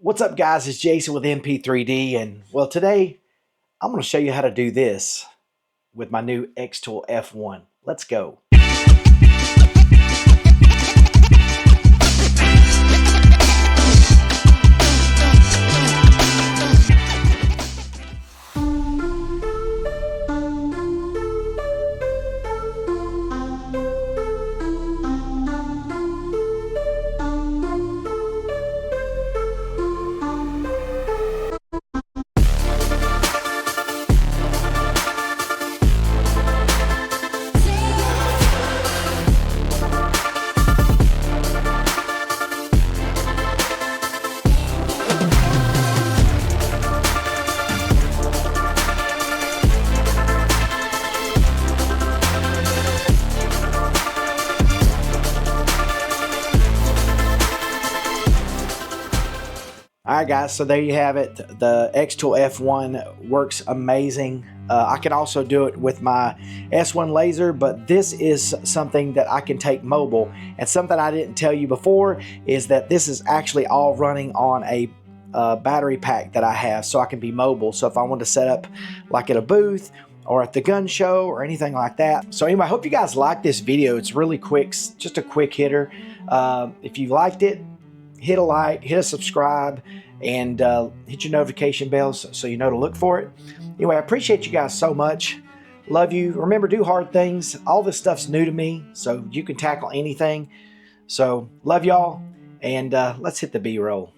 What's up, guys? It's Jason with MP3D, and well, today I'm going to show you how to do this with my new Xtool F1. Let's go. Alright guys, so there you have it. The Xtool F1 works amazing. I can also do it with my S1 laser, but this is something that I can take mobile. And something I didn't tell you before is that this is actually all running on a battery pack that I have, so I can be mobile. So if I want to set up like at a booth or at the gun show or anything like that. So anyway, I hope you guys like this video. It's really quick, just a quick hitter. If you liked it, hit a like, hit a subscribe, and hit your notification bells so you know to look for it. Anyway, I appreciate you guys so much. Love you. Remember, do hard things. All this stuff's new to me, so you can tackle anything. So love y'all, and let's hit the B-roll.